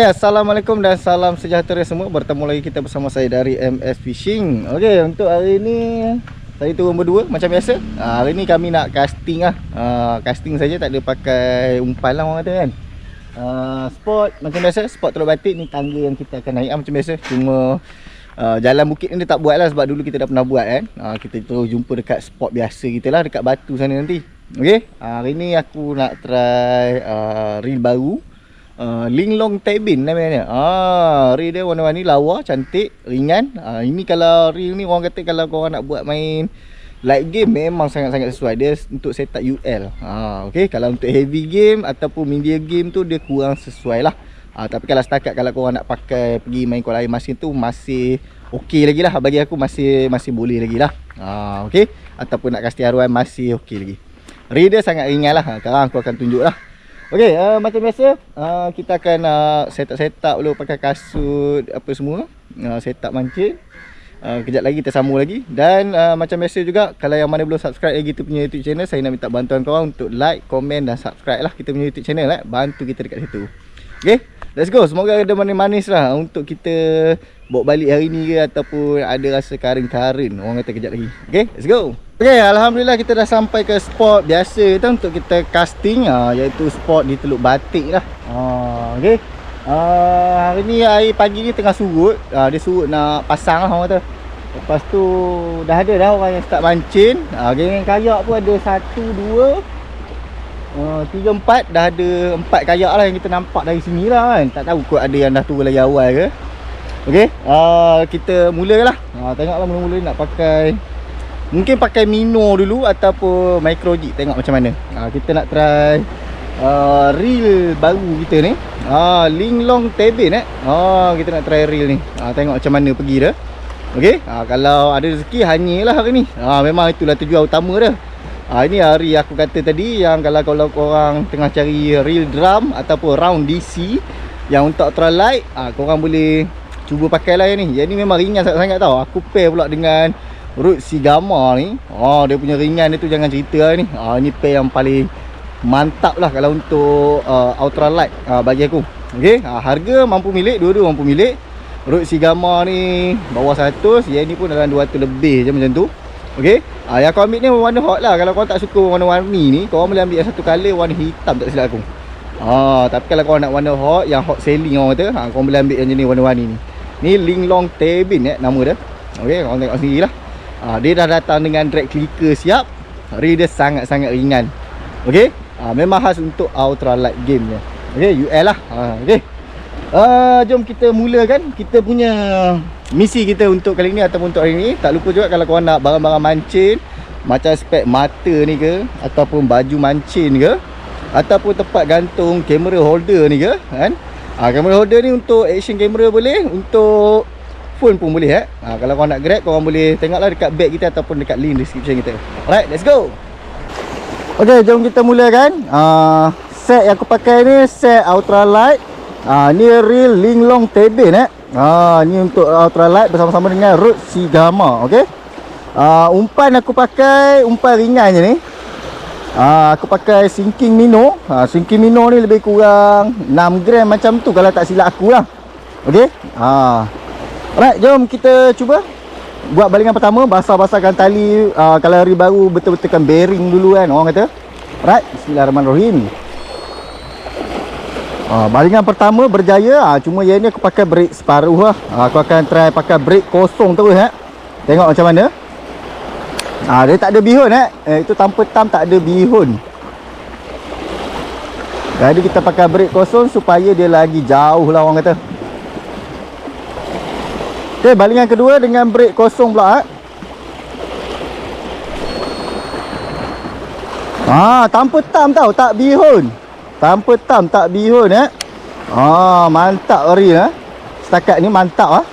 Assalamualaikum dan salam sejahtera semua. Bertemu lagi kita bersama saya dari MS Fishing. Okey, untuk hari ni saya turun berdua macam biasa. Hari ni kami nak casting lah. Casting saja, tak ada pakai umpan lah orang kata kan. Spot macam biasa, spot Teluk Batik ni tangga yang kita akan naik macam biasa. Cuma jalan bukit ni dia tak buat lah sebab dulu kita dah pernah buat kan. Kita terus jumpa dekat spot biasa kita lah, dekat batu sana nanti. Okey, hari ni aku nak try reel baru. Linglong Tabin namanya. Reel dia warna-warni, lawa, cantik, ringan. Ini kalau reel ni orang kata kalau korang nak buat main light game memang sangat-sangat sesuai. Dia untuk setup UL. Okey, kalau untuk heavy game ataupun media game tu dia kurang sesuai lah. Tapi kalau setakat kalau korang nak pakai pergi main kolam air masin tu masih okey lagi lah. Bagi aku masih boleh lagi lah. Okey, ataupun nak casting haruan masih okey lagi. Reel dia sangat ringan lah. Sekarang aku akan tunjuk lah. Okey, macam biasa kita akan setup dulu pakai kasut apa semua, setup mancing. Kejap lagi kita sambung lagi. Dan macam biasa juga, kalau yang mana belum subscribe lagi kita punya YouTube channel, saya nak minta bantuan korang untuk like, komen dan subscribe lah kita punya YouTube channel. Bantu kita dekat situ. Okey, let's go. Semoga ada manis-manis lah untuk kita bawa balik hari ni ke, ataupun ada rasa karin-karin orang kata kejap lagi. Okey, let's go. Okey, alhamdulillah kita dah sampai ke spot biasa tu untuk kita casting, iaitu spot di Teluk Batik lah. Okey. Hari ni air pagi ni tengah surut. Dia surut nak pasang lah orang kata. Lepas tu dah ada dah orang yang start mancing. Geng kayak pun ada 1, 2, 3, 4. Dah ada 4 kayak lah yang kita nampak dari sini lah kan. Tak tahu kot ada yang dah turun lagi awal ke. Okey, kita mulalah. Tengoklah mula-mula nak pakai, mungkin pakai Mino dulu ataupun micro jig, tengok macam mana. Kita nak try reel baru kita ni, Linglong Tabin kita nak try reel ni. Tengok macam mana pergi dah. Okey, kalau ada rezeki hanyalah hari ni. Memang itulah tujuan utama dah. Ini hari aku kata tadi yang kalau korang tengah cari reel drum ataupun round DC yang untuk ultralight, korang boleh cuba pakai lah yang ni. Yang ni memang ringan sangat-sangat tau. Aku pair pula dengan Rode Sigama ni. Dia punya ringan dia tu jangan cerita lah ni. Ini pair yang paling mantap lah kalau untuk ultralight bagi aku. Okey, harga mampu milik, dua-dua mampu milik. Rode Sigama ni bawah 100, yang ni pun dalam 200 lebih je macam tu. Okey, yang aku ambil ni warna hot lah. Kalau korang tak suka warna-warni ni, korang boleh ambil yang satu colour warna hitam tak silap aku. Tapi kalau korang nak warna hot, yang hot selling orang kata, korang boleh ambil yang jenis warna-warni ni. Ni Linglong Tabin nama dia. Okey, korang tengok sendiri lah. Dia dah datang dengan drag clicker siap. Reel dia sangat-sangat ringan. Okey, memang khas untuk ultralight game dia. Okey, UL lah. Okey, jom kita mulakan kita punya misi kita untuk kali ni ataupun untuk hari ni. Tak lupa juga kalau korang nak barang-barang mancing macam spek mata ni ke, ataupun baju mancing ke, ataupun tempat gantung kamera holder ni ke kan. Kamera holder ni untuk action kamera boleh, untuk phone pun boleh kalau korang nak grab, korang boleh tengoklah dekat bag kita ataupun dekat link description kita. Alright, let's go. Okey, jom kita mulakan. Set yang aku pakai ni set ultralight. Ni reel Linglong Tabin ni untuk ultralight bersama-sama dengan Rode Sigama. Okey. Umpan aku pakai umpan ringan je ni. Aku pakai sinking Mino. Sinking Mino ni lebih kurang 6 gram macam tu kalau tak silap aku lah. Okey. Alright, jom kita cuba buat balingan pertama. Basah-basahkan tali. Kalau hari baru betul-betulkan bearing dulu kan orang kata. Alright, bismillahirrahmanirrahim. Balingan pertama berjaya. Cuma yang ni aku pakai brake separuh lah. Aku akan try pakai brake kosong terus tengok macam mana. Dia tak ada bihun itu tanpa tam, tak ada bihun. Jadi kita pakai brake kosong supaya dia lagi jauh lah orang kata. Okey, balingan kedua dengan brake kosong pula tanpa tam tau, tak bihun. Tanpa tam, tak bihun mantap reel setakat ni mantap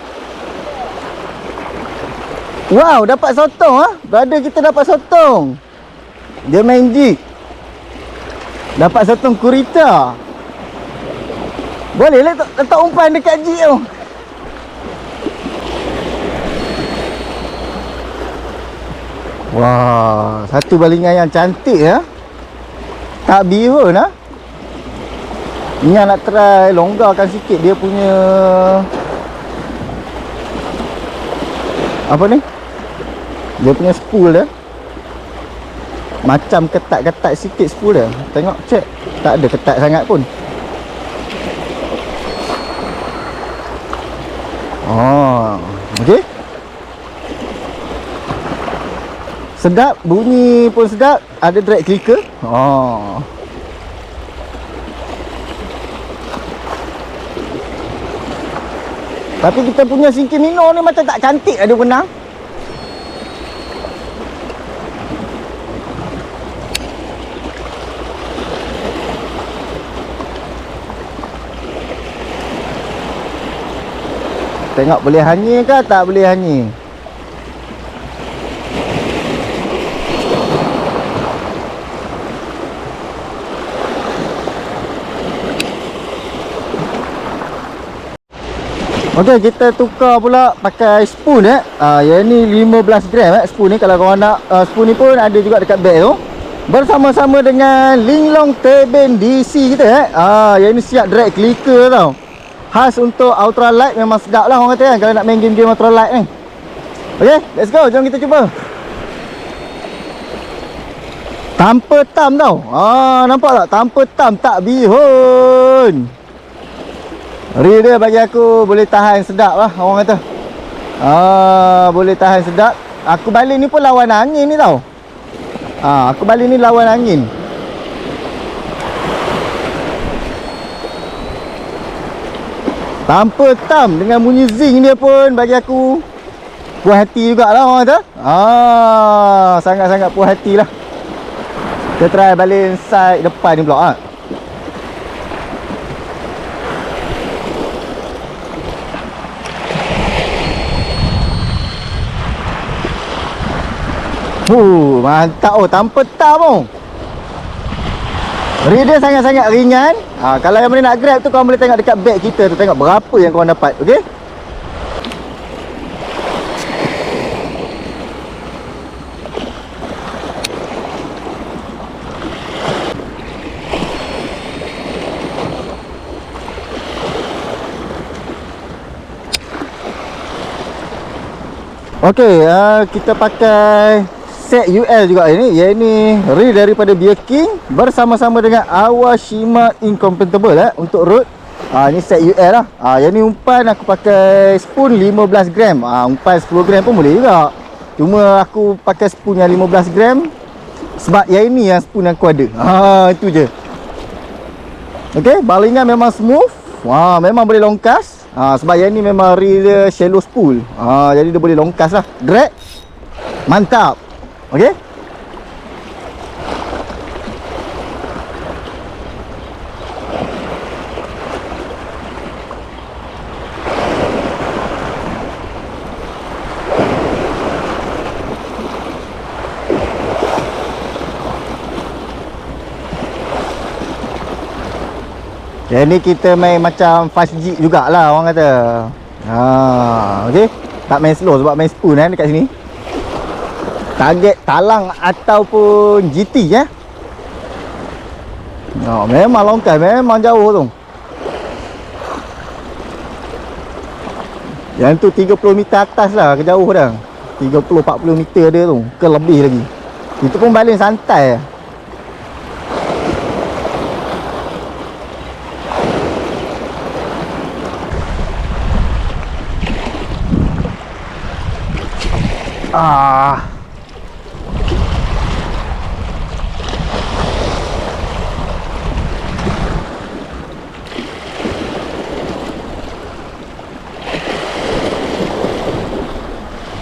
Wow, dapat sotong brother kita dapat sotong. Dia main jig. Dapat sotong kurita. Boleh letak umpan dekat jig tu. Wah, satu balingan yang cantik tak bihun Ingat nak try longgarkan sikit dia punya apa ni, dia punya spool dia. Macam ketat-ketat sikit spool dia. Tengok, check. Tak ada ketat sangat pun. Oh, okey. Sedap, bunyi pun sedap. Ada drag clicker. Oh. Tapi kita punya Singki Mino ni macam tak cantik ada benang. Tengok boleh hanyir ke tak boleh hanyir. Okey, kita tukar pula pakai spoon yang ni 15 gram spoon ni. Kalau korang nak spoon ni pun ada juga dekat beg tu. Bersama-sama dengan Linglong Tebin DC kita yang ni siap drag clicker tau. Khas untuk ultralight, memang sedap lah orang kata kan kalau nak main game-game ultralight ni. Okey, let's go, jom kita cuba. Tanpa tam tau. Nampak tak? Tanpa tam, tak bihun. Reel dia bagi aku boleh tahan sedap lah orang kata. Boleh tahan sedap. Aku balik ni pun lawan angin ni tau. Aku balik ni lawan angin. Tanpa tam, dengan bunyi zing dia pun bagi aku puas hati jugalah orang kata. Sangat-sangat puas hati lah. Kita try balik side depan ni pula. Mantap. Tanpa tam oh. Reel dia sangat-sangat ringan. Kalau yang mana nak grab tu, korang boleh tengok dekat beg kita tu. Tengok berapa yang korang dapat. Okey. Okey, kita pakai set UL juga ini. Yang ni reel daripada Beer King bersama-sama dengan Awashima Incompatible untuk road. Ni set UL lah. Yang ni umpan aku pakai spoon 15 gram. Umpan 10 gram pun boleh juga. Cuma aku pakai spoon yang 15 gram sebab yang ini yang spoon yang aku ada. Itu je. Okey, balingan memang smooth. Memang boleh longkas. Sebab yang ni memang reel dia shallow spool. Jadi dia boleh longkas lah. Drag mantap. Okey. Yang ni kita main macam fast jig jugalah orang kata. Okey. Tak main slow sebab main spoon dekat sini. Target talang ataupun GT memang longkai, memang jauh tu. Yang tu 30 meter atas lah, kejauh dah. 30-40 meter dia tu, ke lebih lagi. Itu pun baling santai.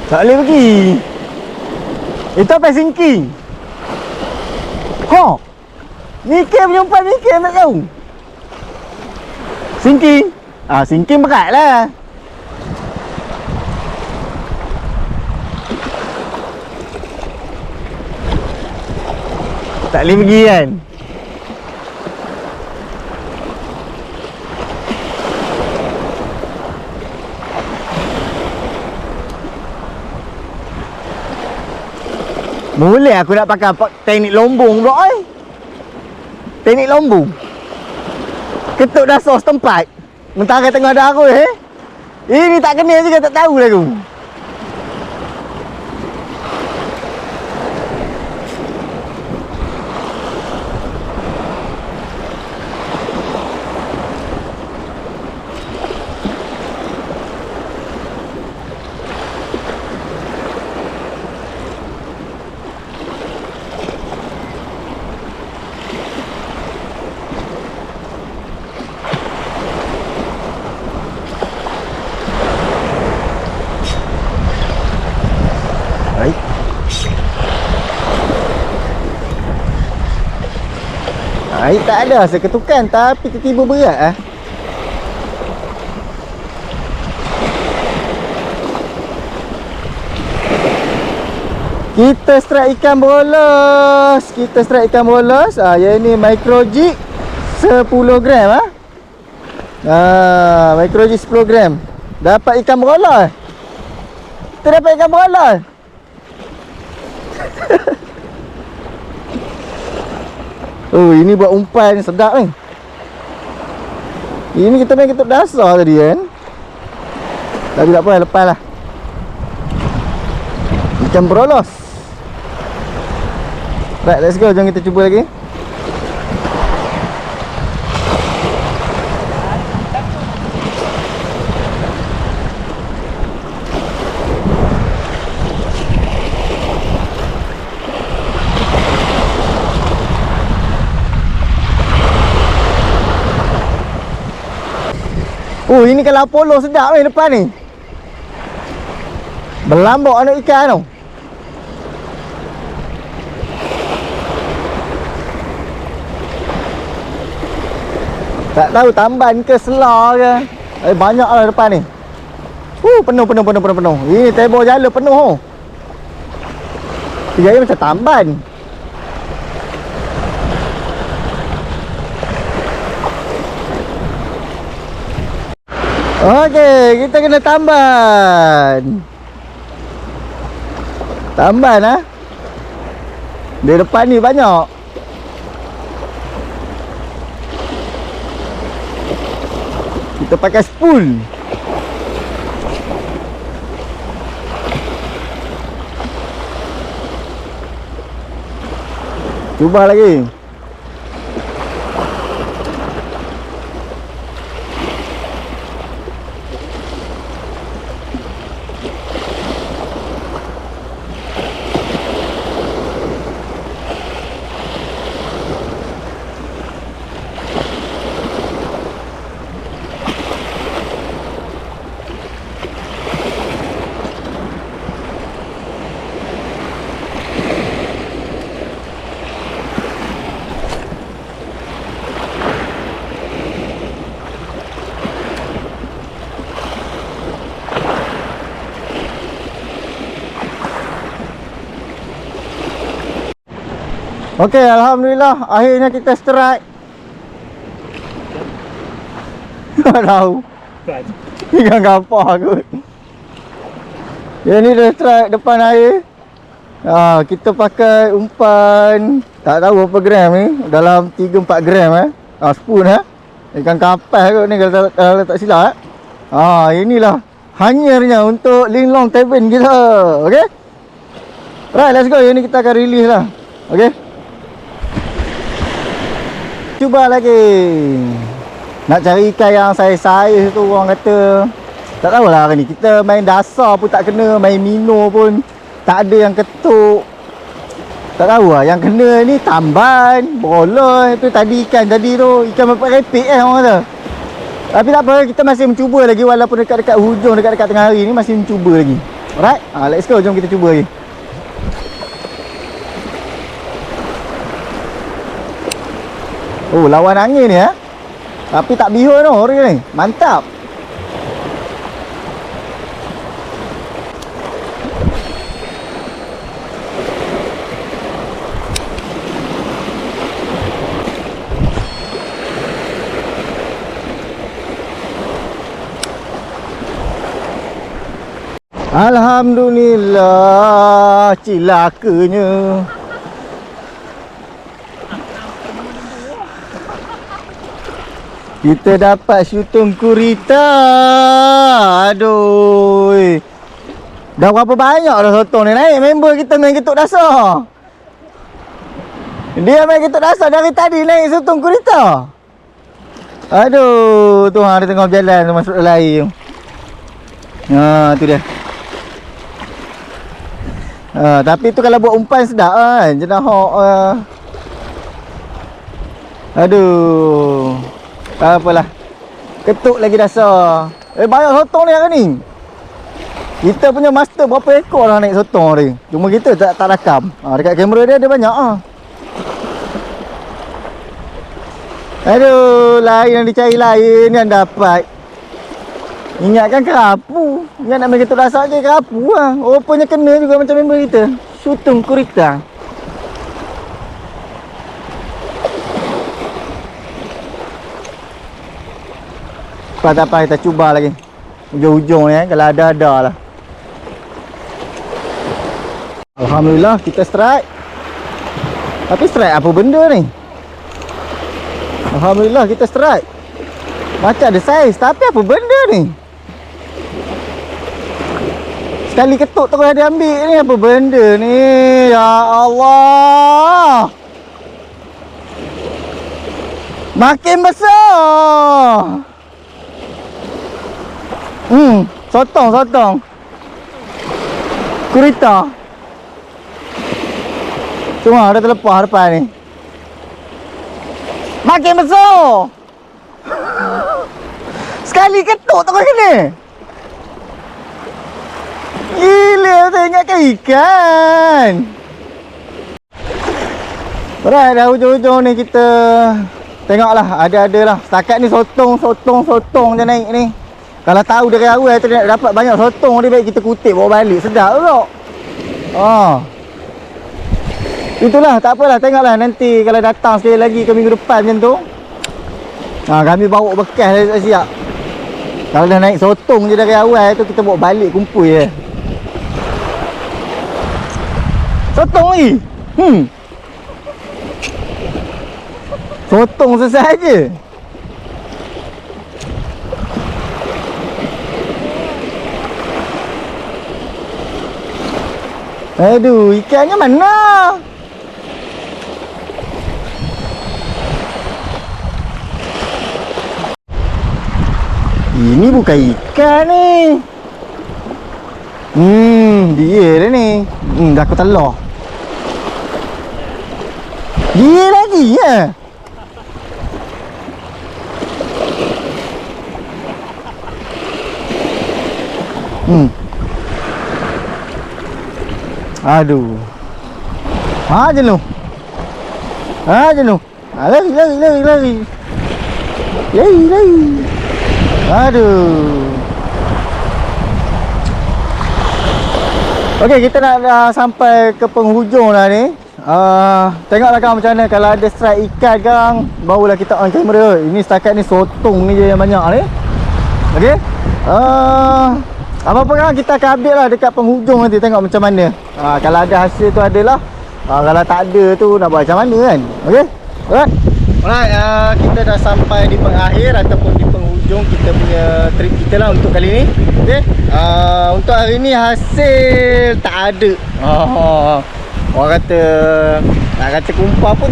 Tak boleh pergi. Itu apa sinking? Mikir punya umpan, mikir tak tahu. Sinking. Sinking berat lah. Tak boleh pergi kan. Boleh aku nak pakai teknik lombong pula. Teknik lombong. Ketuk dasar setempat. Mentara tengah ada aku Ini tak kena juga, tak tahu lah aku. Air tak ada rasa ketukan, tapi tiba-tiba berat Kita strike ikan bolos. Yang ni micro jig 10 gram micro jig 10 gram. Dapat ikan bolos. Kita dapat ikan bolos. Oh, ini buat umpan sedap ni. Ini kita main ketuk dasar tadi kan. Tapi tak apa, lepas lah. Ikan berolos. Right, let's go. Jom kita cuba lagi. Oh, ini kalau polo sedap ni depan ni. Berlambak anak ikan tu. Tak tahu tamban ke selar ke. Banyak lah depan ni. Penuh. Ini table jala penuh. Dia macam tamban. Okey, kita kena tamban. Di depan ni banyak. Kita pakai spoon. Cuba lagi. Okey, alhamdulillah akhirnya kita strike. Tak tahu. Ikan kapal kot. Yang ni dah strike depan air. Kita pakai umpan tak tahu berapa gram ni, dalam 3-4 gram spoon ikan kapal kot ni kalau tak silap inilah hanyarnya untuk linglong teben kita. Okey. Right, let's go. Yang ni kita akan release lah. Okey. Cuba lagi. Nak cari ikan yang saiz-saiz tu orang kata. Tak tahulah hari ni. Kita main dasar pun tak kena, main minor pun tak ada yang ketuk. Tak tahu lah. Yang kena ni tamban, bolos. Itu tadi ikan tadi tu. Ikan merepek orang kata. Tapi tak apa, kita masih mencuba lagi. Walaupun dekat-dekat hujung, dekat-dekat tengah hari ni masih mencuba lagi. Alright, let's go. Jom kita cuba lagi. Oh, lawan angin ni tapi tak bihun tu hari ni. Mantap. Alhamdulillah, cilakanya. Kita dapat syutung kurita. Aduh. Dah berapa banyak dah sotong ni naik. Member kita main ketuk dasar. Dia main ketuk dasar dari tadi naik syutung kurita. Aduh, tu dia tengah berjalan tu masuk dalam air tu. Tu dia. Tapi tu kalau buat umpan sedap kan. Jenah hok. Aduh. Tak apalah. Ketuk lagi dasar. Banyak sotong ni hari ni. Kita punya master berapa ekor lah naik sotong ni. Cuma kita tak rakam. Dekat kamera dia ada banyak Aduh, lain yang dicari lain yang dapat. Ingatkan kerapu. Ingat nak main ketuk dasar je kerapu lah. Rupanya kena juga macam member kita. Syutung kurita. Tak apa, kita cuba lagi. Ujung-ujung ni kalau ada lah. Alhamdulillah kita strike. Tapi strike apa benda ni? Alhamdulillah kita strike. Macam ada saiz tapi apa benda ni? Sekali ketuk terus dia ambil ni. Apa benda ni? Ya Allah. Makin besar. Sotong kurita. Cuma ada terlepas depan ni. Makin besar. Sekali ketuk terus kena. Gila, saya ingatkan ikan. Alright, dah hujung-hujung ni kita tengoklah, ada-ada lah. Setakat ni sotong je naik ni. Kalau tahu dari awal tu nak dapat banyak sotong, dia baik kita kutip bawa balik. Sedap juga. Itulah, tak apalah, tengoklah nanti kalau datang sekali lagi ke minggu depan macam tu. Kami bawa bekas siap. Kalau dah naik sotong je dari awal tu, kita bawa balik kumpul je. Sotong lagi. Sotong selesai je. Aduh, ikannya mana? Ini bukan ikan ni. Dia dah ni. Dah aku telur. Dia lagi ya. Aduh. Jenuh. Jenuh. Lari. Aduh. Okey, kita nak sampai ke penghujung dah ni. Tengoklah kau macam mana. Kalau ada strike ikan kang, barulah kita on kamera. Ini setakat ni sotong ni je yang banyak ni. Okey. Apa-apa kan kita akan update lah dekat penghujung nanti. Tengok macam mana. Kalau ada hasil tu adalah. Kalau tak ada tu nak buat macam mana kan. Okey. Alright, kita dah sampai di pengakhir ataupun di penghujung kita punya trip kita lah untuk kali ni. Okey. Untuk hari ni hasil tak ada. Orang kata nak kata kumpah pun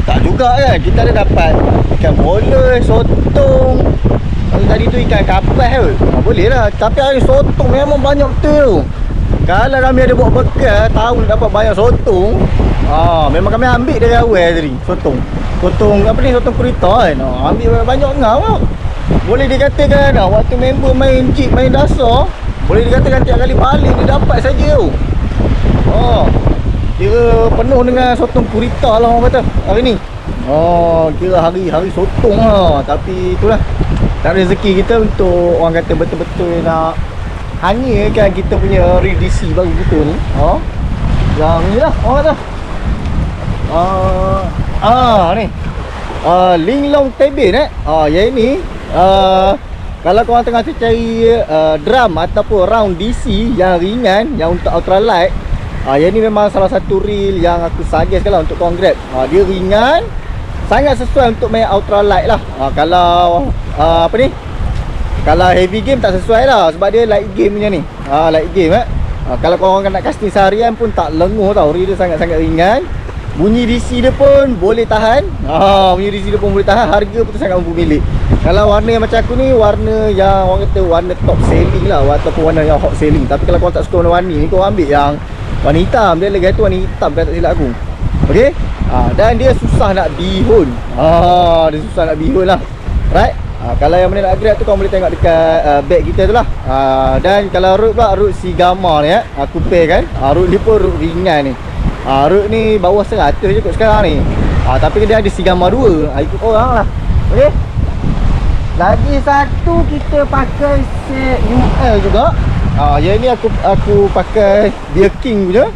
tak juga kan. Kita ada dapat ikan bola, sotong. Tadi tu ikan kapas tu. Boleh lah. Tapi hari sotong memang banyak betul. Kalau kami ada buat bekal, tahu nak dapat banyak sotong. Memang kami ambil dari awal tadi. Sotong apa ni, sotong kurita kan. Ambil banyak ngau tau. Boleh dikatakan waktu member main jeep, main dasar, boleh dikatakan tiap kali balik dia dapat saja tu. Kira penuh dengan sotong kurita lah orang kata hari ni. Kira hari-hari sotong lah. Tapi itulah, tak rezeki kita untuk orang kata betul-betul nak hanyakan kita punya real DC baru kita ni. Yang ni lah orang kata. Ni Linglong Tebin yang ini kalau korang tengah cari drum ataupun round DC yang ringan, yang untuk ultralight, yang ni memang salah satu reel yang aku suggest lah untuk korang grab. Dia ringan, sangat sesuai untuk main ultralight lah. Kalau apa ni, kalau heavy game tak sesuai lah, sebab dia light game punya ni. Light game kalau korang nak casting seharian pun tak lenguh tau. Reel dia sangat-sangat ringan. Bunyi DC dia pun boleh tahan. Bunyi DC dia pun boleh tahan. Harga pun sangat mampu milik. Kalau warna yang macam aku ni, warna yang orang kata warna top selling lah, ataupun warna yang hot selling. Tapi kalau korang tak suka warna-warni ni, korang ambil yang warna hitam. Dia lagi tu warna hitam kalau tak silap aku. Okay. Dan dia susah nak bihun. Dia susah nak bihun lah. Right. Kalau yang mana nak upgrade tu, korang boleh tengok dekat bag kita tu lah. Dan kalau root pula, root Sigma ni aku pair kan. Root ni pun root ringan ni. Root ni bawah 100 je kot sekarang ni. Tapi dia ada Sigma 2. Ikut orang lah. Okay. Lagi satu kita pakai set UL juga. Yang ni aku pakai Deer King punya.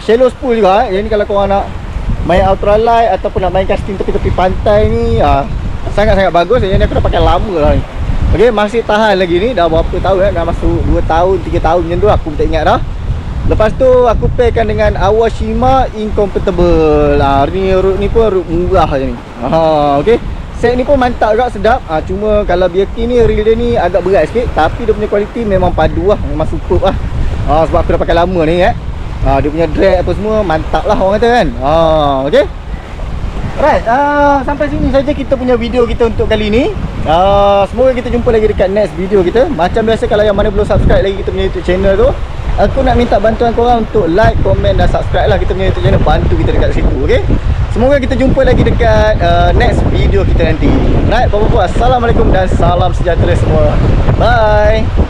Shallow spool juga. Yang ni kalau korang nak main ultralight ataupun nak main casting tepi-tepi pantai ni, sangat-sangat bagus. Yang ni aku dah pakai lama lah ni. Okay, masih tahan lagi ni. Dah berapa tahun dah masuk 2 tahun, 3 tahun macam tu. Aku tak ingat dah. Lepas tu aku pairkan dengan Awashima Incompatible. Root ni pun root murah je ni. Okay. Set ni pun mantap juga, sedap. Cuma kalau BK ni, reel dia ni agak berat sikit. Tapi dia punya kualiti memang padu lah. Memang superb lah. Sebab aku dah pakai lama ni dia punya drag apa semua mantap lah orang kata kan. Okay. Alright, sampai sini saja kita punya video kita untuk kali ni. Semoga kita jumpa lagi dekat next video kita. Macam biasa, kalau yang mana belum subscribe lagi kita punya YouTube channel tu, aku nak minta bantuan korang untuk like, komen dan subscribe lah kita punya YouTube channel. Bantu kita dekat situ. Okay. Semoga kita jumpa lagi dekat next video kita nanti. Right, Bapak-bapak, assalamualaikum dan salam sejahtera semua. Bye.